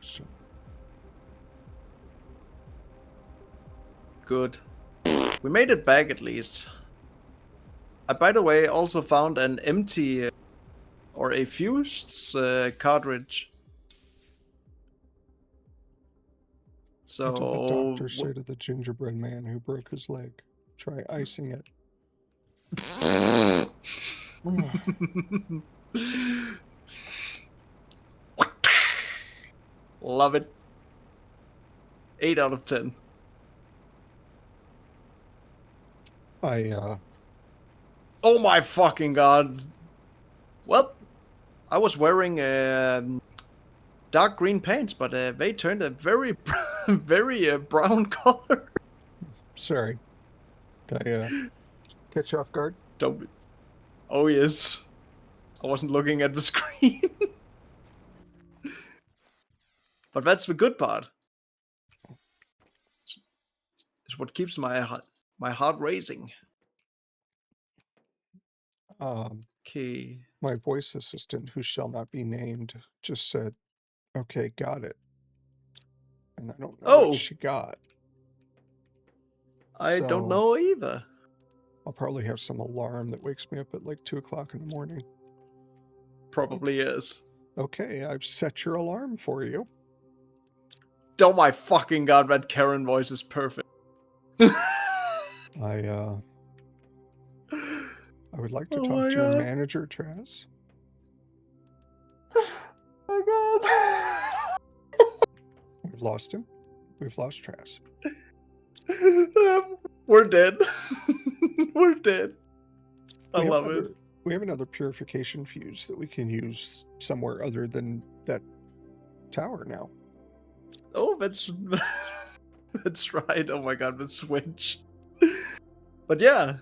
shit. Good. We made it back at least. I, by the way, also found an empty or a fuse cartridge. So What did the doctor say to the gingerbread man who broke his leg? Try icing it. Love it. 8 out of 10. Oh my fucking god. Well, I was wearing dark green pants, but they turned a very, very brown color. Sorry. Did I catch you off guard? Don't be. Oh yes. I wasn't looking at the screen. But that's the good part. It's what keeps my heart racing. Okay. My voice assistant, who shall not be named, just said, "Okay, got it." And I don't know what she got. I don't know either. I'll probably have some alarm that wakes me up at like 2 o'clock in the morning. Probably is. Okay, I've set your alarm for you. Oh my fucking god, that Karen voice is perfect. I would like to talk to your manager, Traz. Oh god. We've lost him. We've lost Traz. We're dead. We're dead. I love it. We have another purification fuse that we can use somewhere other than that tower now. Oh, that's right. Oh my god, the switch. But yeah.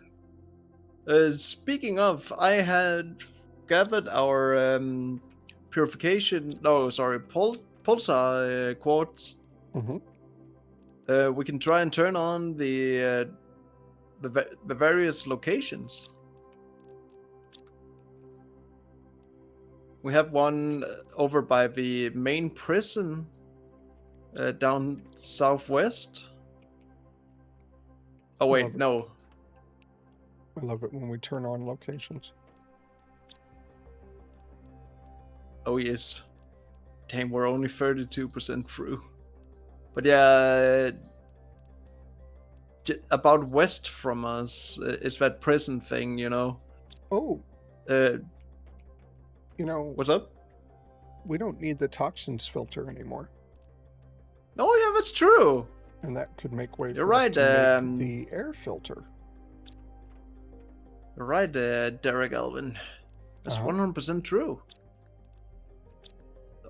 Speaking of, I had gathered our purification. No, sorry, pulsar quartz. We can try and turn on the various locations. We have one over by the main prison down southwest. Oh wait, no. I love it when we turn on locations. Oh yes. Damn, we're only 32% through. But yeah, about west from us is that prison thing, you know. Oh. You know, what's up? We don't need the toxins filter anymore. Oh yeah, that's true. And that could make way You're for right, us to make the air filter. You're right, Derek Alvin. That's 100% true.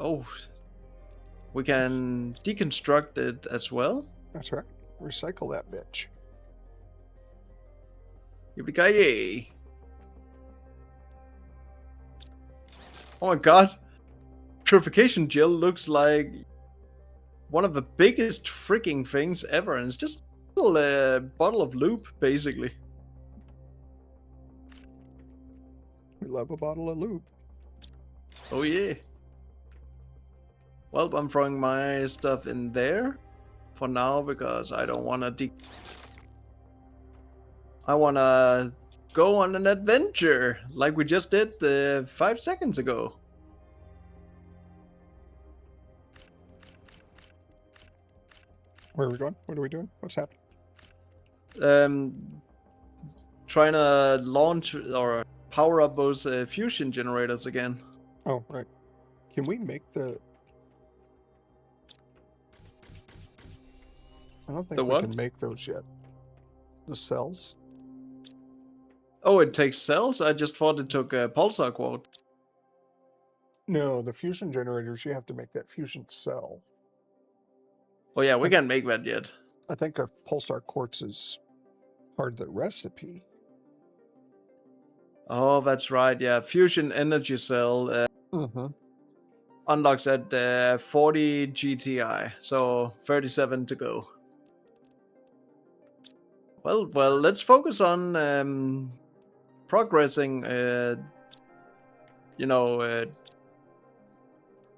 Oh, we can deconstruct it as well. That's right. Recycle that bitch. Yippee-ki-yay. Oh my god. Purification gel looks like one of the biggest freaking things ever, and it's just a little bottle of lube, basically. We love a bottle of lube. Oh yeah. Well, I'm throwing my stuff in there for now because I don't want to I want to go on an adventure like we just did 5 seconds ago. Where are we going? What are we doing? What's happening? Trying to launch or power up those fusion generators again. Oh, right. Can we make the... I don't think we can make those yet. The cells? Oh, it takes cells? I just thought it took a pulsar quote. No, the fusion generators, you have to make that fusion cell. Oh yeah, we can't make that yet. I think a pulsar quartz is part of the recipe. Oh, that's right. Yeah, fusion energy cell unlocks at 40 GTI, so 37 to go. Well, let's focus on progressing. You know,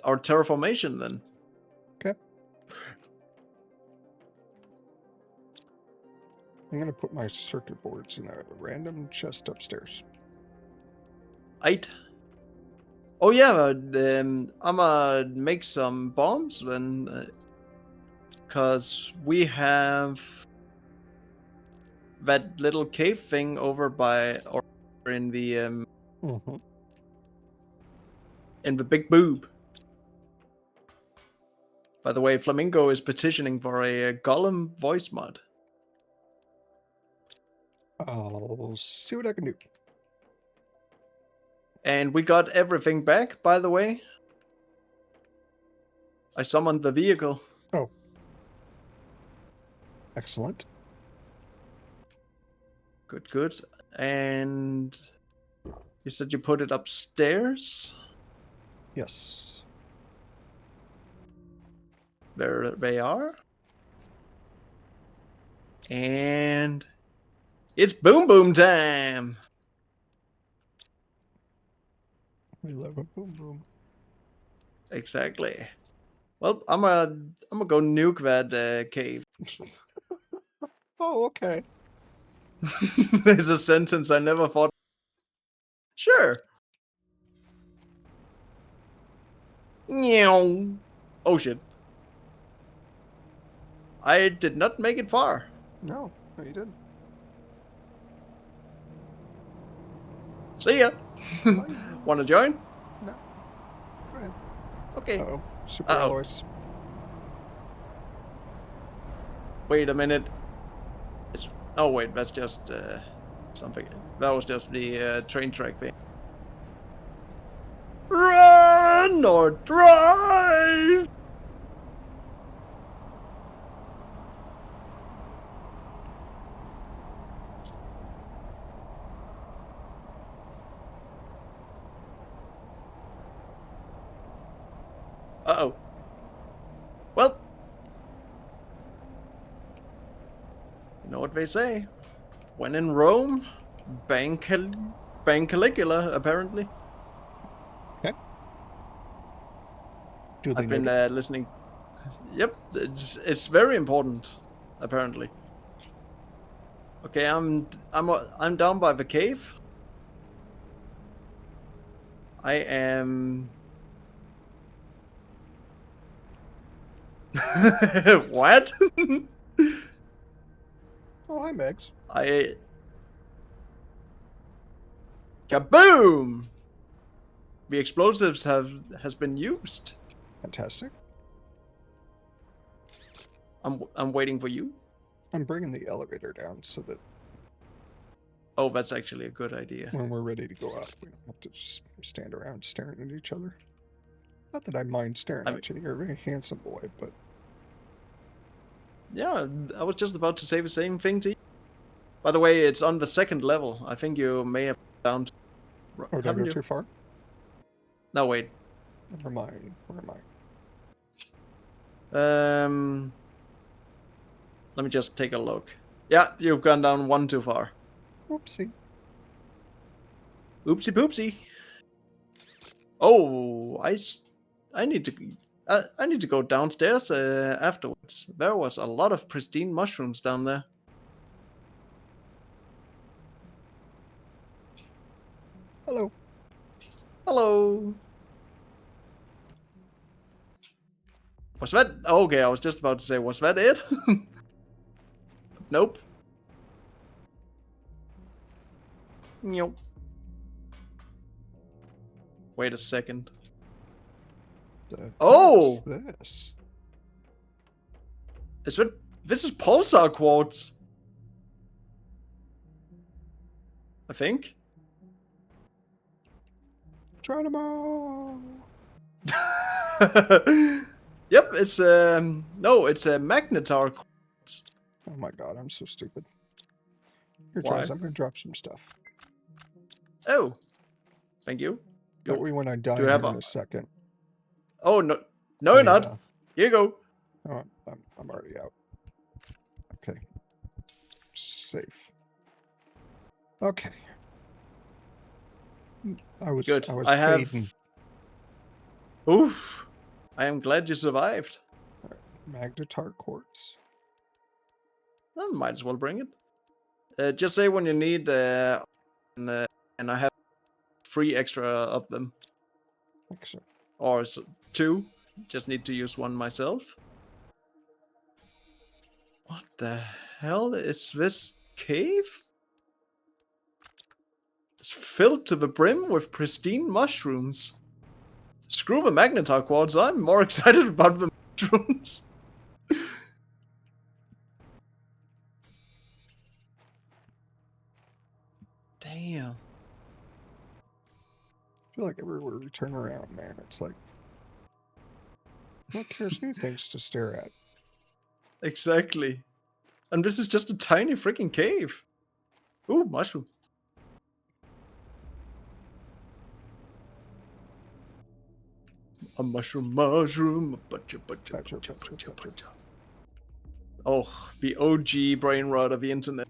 our terraformation then. I'm gonna put my circuit boards in a random chest upstairs. 8. Oh yeah, I'ma make some bombs then, cause we have that little cave thing over by or in the Mm-hmm. in the big boob. By the way, Flamingo is petitioning for a Gollum voice mod. I'll see what I can do. And we got everything back, by the way. I summoned the vehicle. Oh. Excellent. Good, good. And you said you put it upstairs? Yes. There they are. And it's boom boom time. We love a boom boom. Exactly. Well, I'm gonna go nuke that cave. Oh, okay. There's a sentence I never thought. Sure. Meow. Oh shit. I did not make it far. No, you didn't. See ya. Bye. Wanna join? No. Go ahead. Okay. Uh-oh. Super alloys. Wait a minute. It's oh wait, that's just something. That was just the train track thing. Run or drive. Uh-oh. Well, you know what they say. When in Rome, bang Caligula, apparently. Okay. Duly I've been noted. listening. Yep, it's very important, apparently. Okay, I'm down by the cave. I am. What? Oh, hi, Megs. Kaboom! The explosives has been used. Fantastic. I'm waiting for you. I'm bringing the elevator down so that Oh, that's actually a good idea. when we're ready to go up, we don't have to just stand around staring at each other. Not that I mind staring at you. You're a very handsome boy, but... Yeah, I was just about to say the same thing to you. By the way, it's on the 2nd level. I think you may have down to... Oh, did I go too far? No, wait. Where am I? Where am I? Let me just take a look. Yeah, you've gone down 1 too far. Whoopsie. Oopsie poopsie. Oh, I need to go downstairs afterwards. There was a lot of pristine mushrooms down there. Hello. Hello. Was that... Okay, I was just about to say, was that it? Nope. Nope. Wait a second. What's this? This is pulsar quartz. I think. Geronimo! Yep, it's no, it's a magnetar quartz. Oh my god, I'm so stupid. Here, Why? Charles, I'm gonna drop some stuff. Oh, thank you. That way when I die you here have in a second. Oh, no, no, you're not. Here you go. Oh, I'm already out. Okay. Safe. Okay. I was Good. I was I have... fading. Oof. I am glad you survived. Magnetar quartz. I might as well bring it. Just say when you need, and I have 3 extra of them. Excellent. Or 2. Just need to use 1 myself. What the hell is this cave? It's filled to the brim with pristine mushrooms. Screw the magnetar quartz, I'm more excited about the mushrooms. Damn. I feel like everywhere we turn around, man, it's like, look, here's new things to stare at. Exactly. And this is just a tiny freaking cave. Ooh, mushroom. A mushroom, mushroom. Badger. Oh, the OG brain rot of the internet.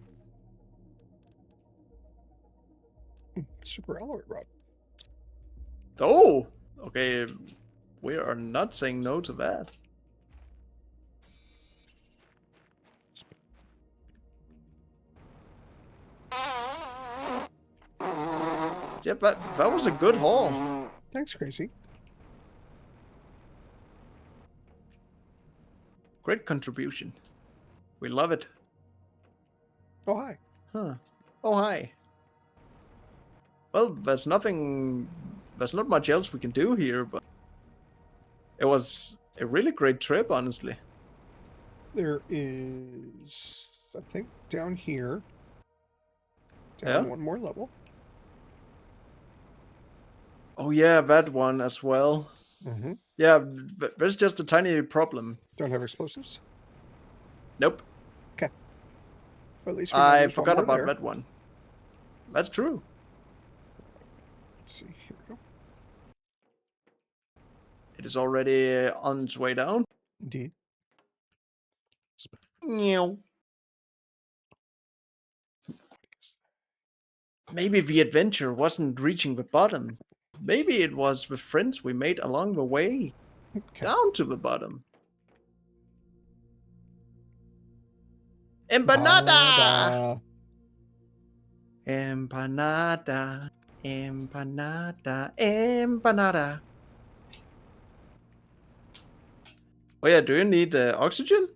Super alloy rod. Oh, okay. We are not saying no to that. Yeah, that was a good haul. Thanks, Crazy. Great contribution. We love it. Oh, hi. Huh. Oh, hi. Well, there's not much else we can do here, but it was a really great trip, honestly. There is, I think, down here. Down one more level. Oh yeah, that one as well. Mm-hmm. Yeah, there's just a tiny problem. Don't have explosives? Nope. Okay. Well, at least we I forgot about that one. That's true. Let's see. Here we go. It is already on its way down. Indeed. Meow. Maybe the adventure wasn't reaching the bottom. Maybe it was the friends we made along the way. Okay. Down to the bottom. Empanada! Empanada. Empanada. Empanada. Oh yeah, do you need oxygen?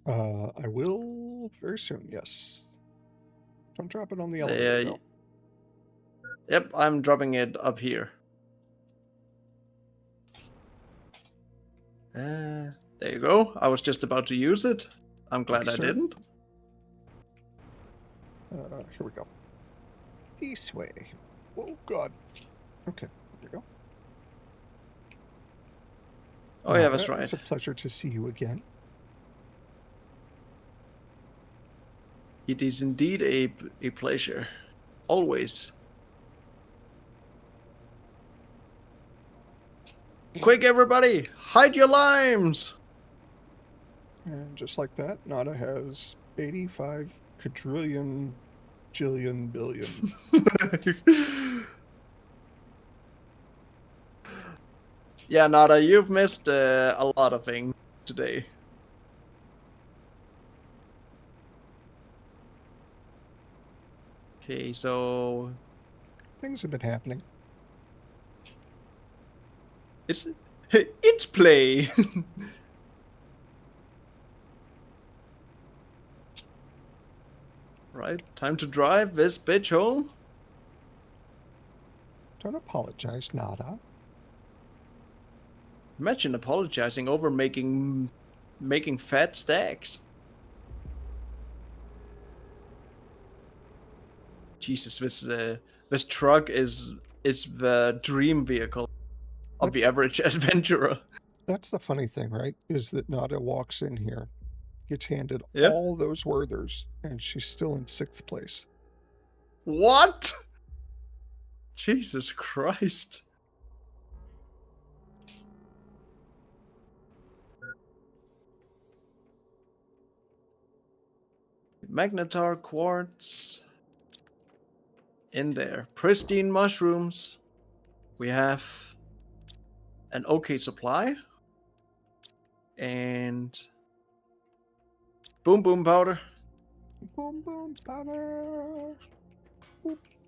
I will very soon, yes. Don't drop it on the elevator, though. Yep, I'm dropping it up here. There you go. I was just about to use it. I'm glad I didn't. Here we go. This way. Oh, God. Okay, there we go. Oh, yeah, that's right. It's a pleasure to see you again. It is indeed a pleasure. Always. Quick, everybody! Hide your limes! And just like that, Nada has 85 quadrillion, jillion, billion. Yeah, Nada, you've missed a lot of things today. Okay, so... Things have been happening. It's play! Right, time to drive this bitch home. Don't apologize, Nada. Imagine apologizing over making fat stacks. Jesus, this truck is the dream vehicle of the average adventurer. That's the funny thing, right? Is that Nada walks in here, gets handed Yep. all those Werthers, and she's still in 6th place. What? Jesus Christ. Magnetar quartz. In there. Pristine mushrooms. We have an okay supply. And boom boom powder. Boom, boom, powder.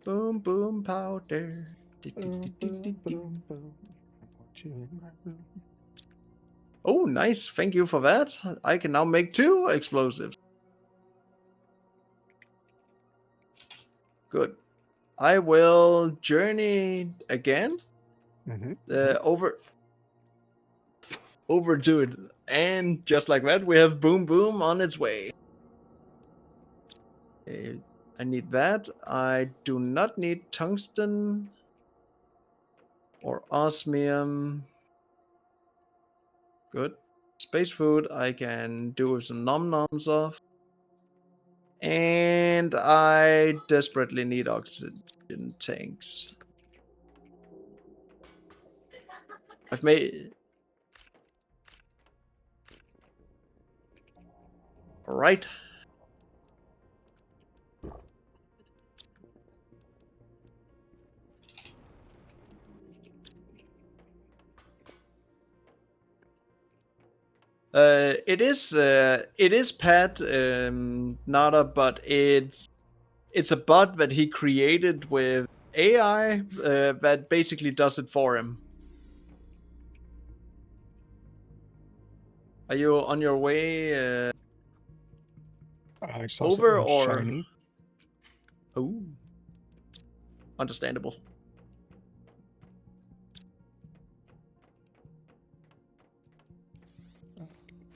Boom, boom, powder. Boom, boom, boom, boom. I want you in my room. Oh, nice. Thank you for that. I can now make 2 explosives. Good. I will journey again over to it. And just like that, we have boom, boom on its way. I need that. I do not need tungsten or osmium. Good. Space food I can do with some nom-noms of. And I desperately need oxygen tanks. I've made... Alright. It is Pat Nada, but it's a bot that he created with AI that basically does it for him. Are you on your way I saw over something or shiny. Oh, understandable.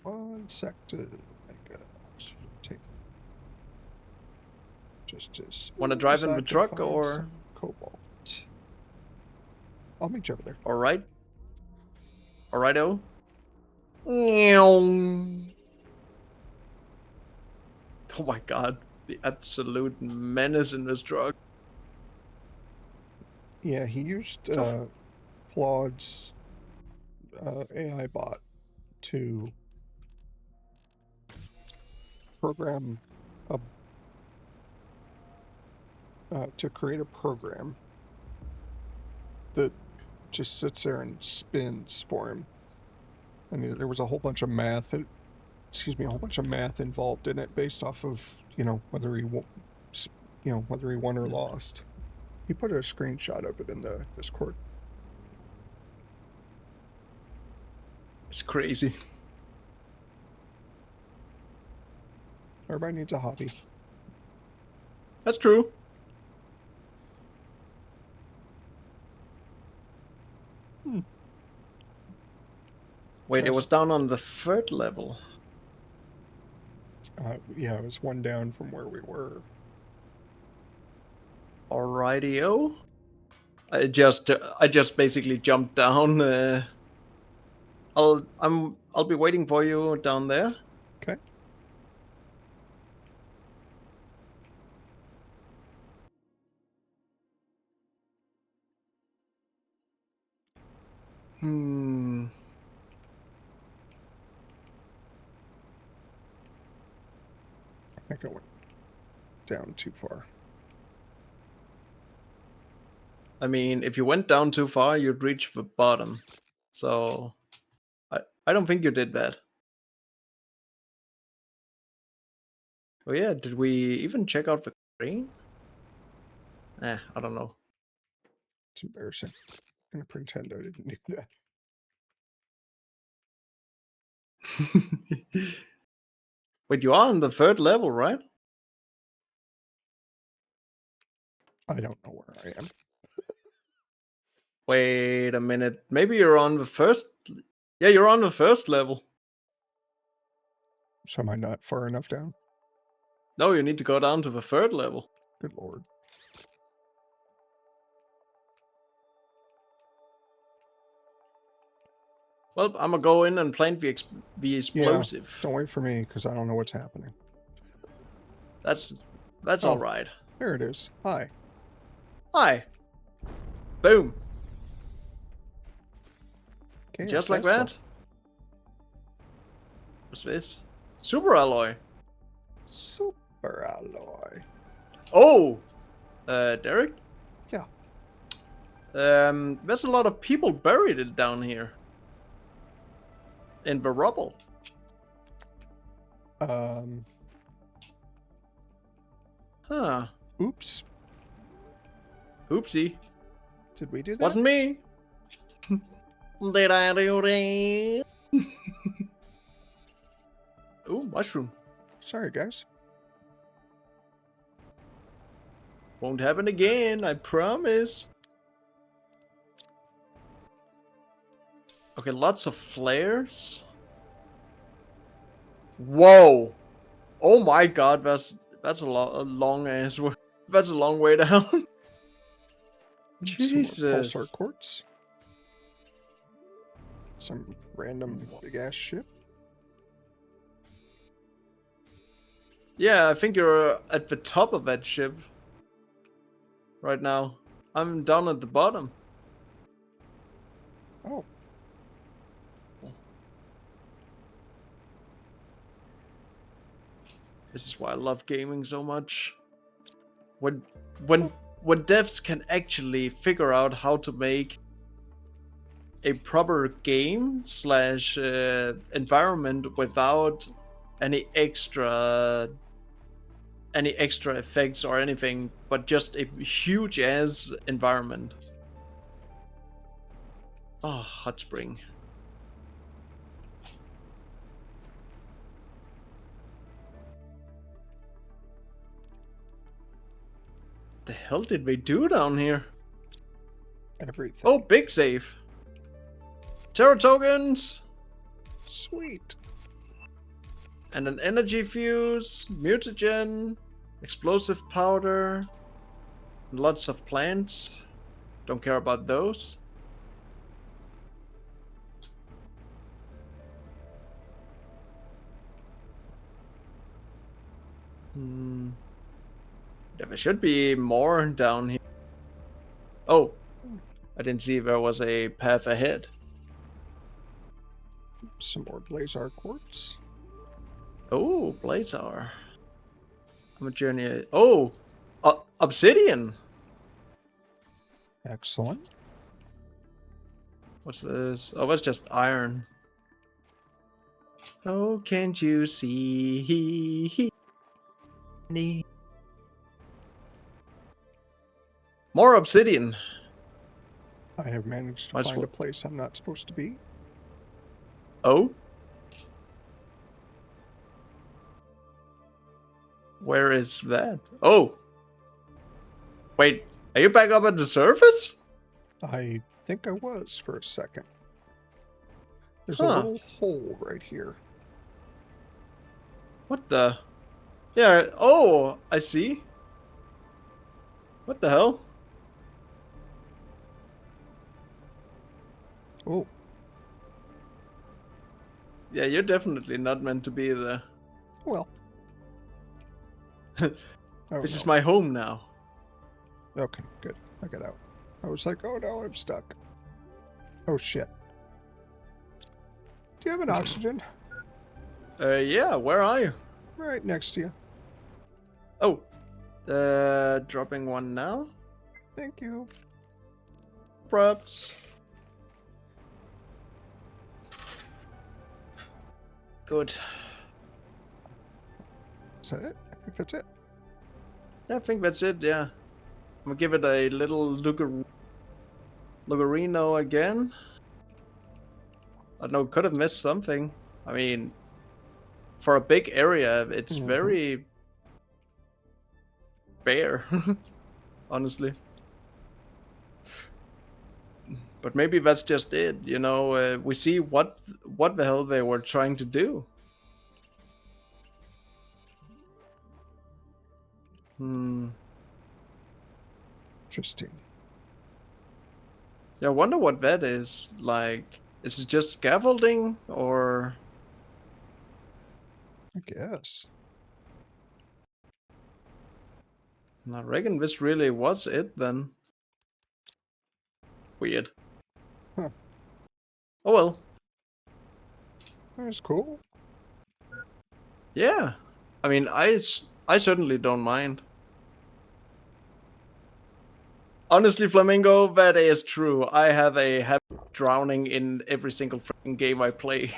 One sec to make a take. Just as Want to drive in I the can truck find or? some cobalt. I'll meet you over there. All right. All righto. Oh my god, the absolute menace in this truck. Yeah, he used Claude's AI bot to program a to create a program that just sits there and spins for him. I mean, there was a whole bunch of math, a whole bunch of math involved in it, based off of whether he whether he won or lost. He put a screenshot of it in the Discord. It's crazy. Everybody needs a hobby. That's true. Wait, it was down on the 3rd level. Yeah, it was one down from where we were. Alrighty-o. I just basically jumped down. I'll be waiting for you down there. Okay. I think I went down too far. I mean, if you went down too far, you'd reach the bottom. So, I don't think you did that. Oh yeah, did we even check out the crane? I don't know. It's embarrassing. I'm gonna pretend I didn't do that. Wait, you are on the 3rd level, right? I don't know where I am. Wait a minute. Maybe you're on the 1st. Yeah, you're on the 1st level. So am I not far enough down? No, you need to go down to the 3rd level. Good lord. Well, I'm gonna go in and plant the explosive. Yeah, don't wait for me, because I don't know what's happening. That's all right. There it is. Hi. Hi. Boom. Okay, Just like that. What's this? Super alloy. Super alloy. Oh, Derek. Yeah. There's a lot of people buried down here. In the rubble. Huh. Oops. Oopsie. Did we do that? Wasn't me. Did I do that? Ooh, mushroom. Sorry, guys. Won't happen again, I promise. Okay, lots of flares. Whoa. Oh my god, that's a long ass way. That's a long way down. Some more Jesus. pulsar quartz. Some random big ass ship. Yeah, I think you're at the top of that ship right now. I'm down at the bottom. Oh. This is why I love gaming so much. When devs can actually figure out how to make a proper game slash environment without any extra effects or anything, but just a huge ass environment. Oh, hot spring. The hell did they do down here? Everything. Oh, big save. Terra tokens. Sweet. And an energy fuse, mutagen, explosive powder, and lots of plants. Don't care about those. Yeah, there should be more down here. Oh, I didn't see there was a path ahead. Some more blazar quartz. Oh, blazar. I'm a journey. Oh, obsidian. Excellent. What's this? Oh, that's just iron. Oh, can't you see? More obsidian. I have managed to Might as find a well- place I'm not supposed to be. Oh? Where is that? Oh! Wait, are you back up at the surface? I think I was for a second. There's a Huh. little hole right here. What the? Yeah, oh, I see. What the hell? Oh, Yeah, you're definitely not meant to be there. well. Oh, This is no. my home now. Okay, good. I got out. I was like, oh no, I'm stuck. Oh shit. Do you have an oxygen? Yeah, where are you? Right next to you. Oh, dropping one now. Thank you. Props. Good. Is that it? I think that's it. Yeah, I think that's it, yeah. I'm gonna give it a little lookerino again. I don't know, could have missed something. I mean, for a big area, it's very bare, honestly. But maybe that's just it, you know. We see what the hell they were trying to do. Interesting. Yeah, I wonder what that is. Like, is it just scaffolding or? I guess. I reckon this really was it then. Weird. Huh. Oh well. That's cool. Yeah. I mean, I certainly don't mind. Honestly, Flamingo, that is true. I have a habit of drowning in every single freaking game I play.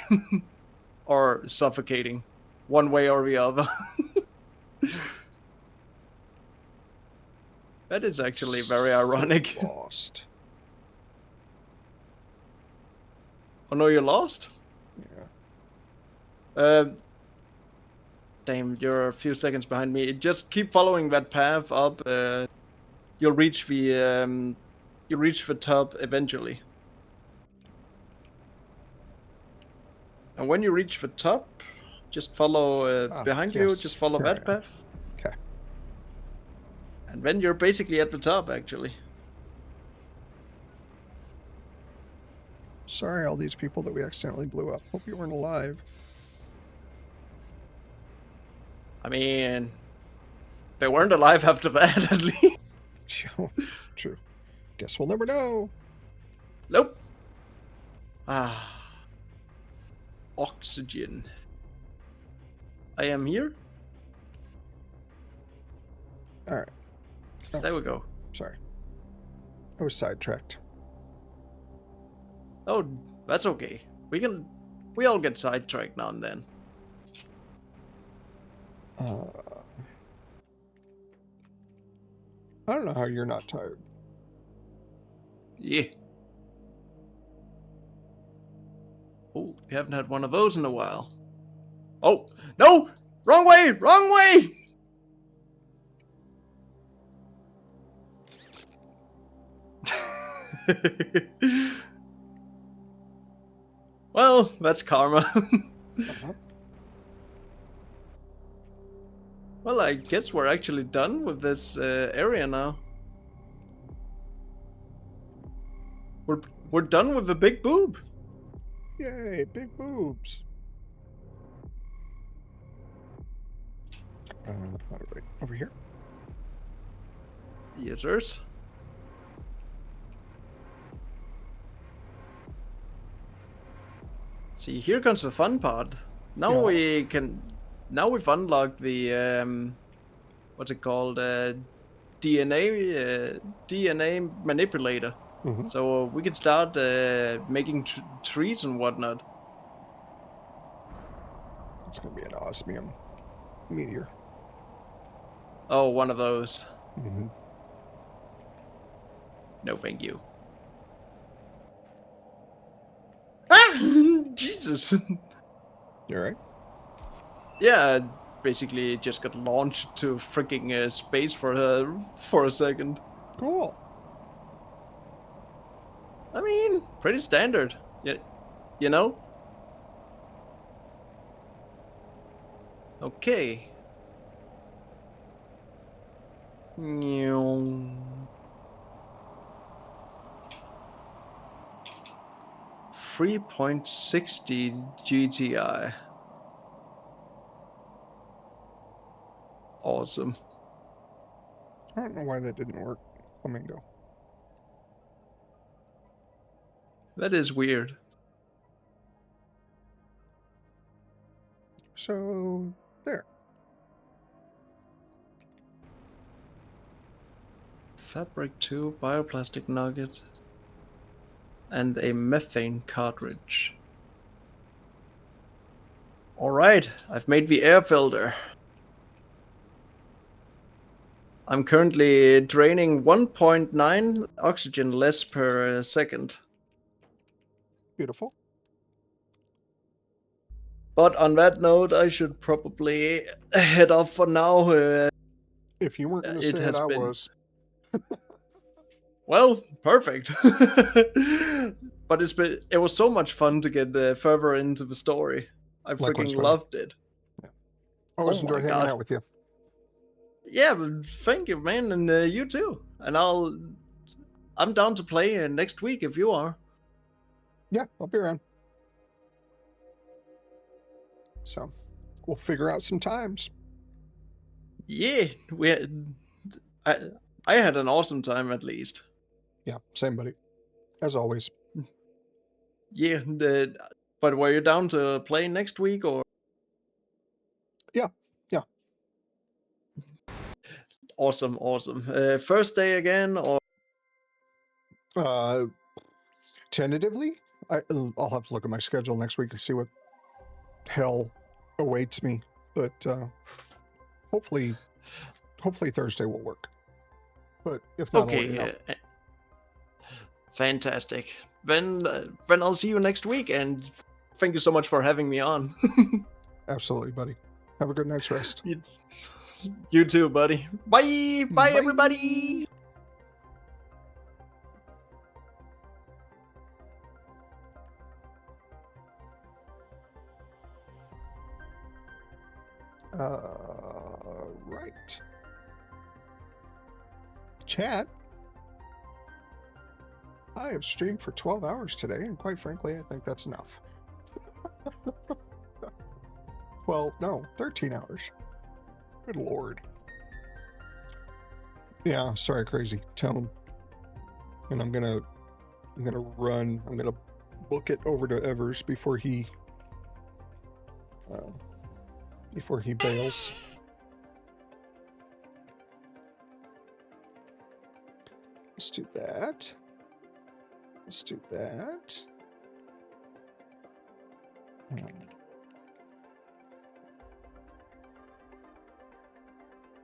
Or suffocating. One way or the other. That is actually very ironic. Lost. Oh no, you're lost? Yeah. Damn, you're a few seconds behind me. Just keep following that path up. You'll reach the top eventually. And when you reach the top, just follow behind you. Just follow Here that path. Okay. And then you're basically at the top, actually. Sorry, all these people that we accidentally blew up. Hope you weren't alive. I mean, they weren't alive after that, at least. True. Guess we'll never know. Nope. Oxygen. I am here. All right. Oh, There we go. sorry. I was sidetracked. Oh, that's okay. We all get sidetracked now and then. I don't know how you're not tired. Yeah. Oh, we haven't had one of those in a while. Oh, no! Wrong way! Wrong way! Well, that's karma. Uh-huh. Well, I guess we're actually done with this area now. We're done with the big boob. Yay, big boobs. Right over here. Yes, sirs. See, here comes the fun part. Now we've unlocked the what's it called? DNA manipulator. Mm-hmm. So we can start making trees and whatnot. It's gonna be an osmium meteor. Oh, one of those. Mm-hmm. No, thank you. Ah, Jesus. You alright? Yeah, basically just got launched to freaking space for a second. Cool. I mean, pretty standard. Yeah, you know? Okay. 3.60 GTI. Awesome. I don't know why that didn't work. Flamingo. That is weird. So, there. Fabric 2, bioplastic nugget, and a methane cartridge. Alright, I've made the air filter. I'm currently draining 1.9 oxygen less per second. Beautiful. But on that note, I should probably head off for now. If you weren't going to say it, I was. Well, perfect. But it was so much fun to get further into the story. I Likewise, freaking buddy. loved it. Yeah. Always enjoy hanging out with you. Yeah, thank you, man, and you too. And I'm down to play next week if you are. Yeah, I'll be around. So, we'll figure out some times. Yeah, I had an awesome time at least. Yeah, same, buddy. As always. Yeah, but were you down to play next week or? Yeah. Awesome. First day again or? Tentatively, I'll have to look at my schedule next week and see what hell awaits me. But hopefully Thursday will work. But if not, I'll let you Okay, know. fantastic. Then I'll see you next week, and thank you so much for having me on. Absolutely, buddy. Have a good night's rest. You too, buddy. Bye, bye, Bye. everybody. Right. Chat. I have streamed for 12 hours today, and quite frankly, I think that's enough. 13 hours. Good lord. Yeah, sorry, crazy tone. And I'm gonna book it over to Evers before he bails. Let's do that. Let's do that.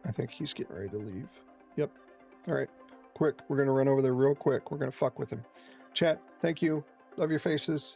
I think he's getting ready to leave. Yep. All right. Quick. We're going to run over there real quick. We're going to fuck with him. Chat, thank you. Love your faces.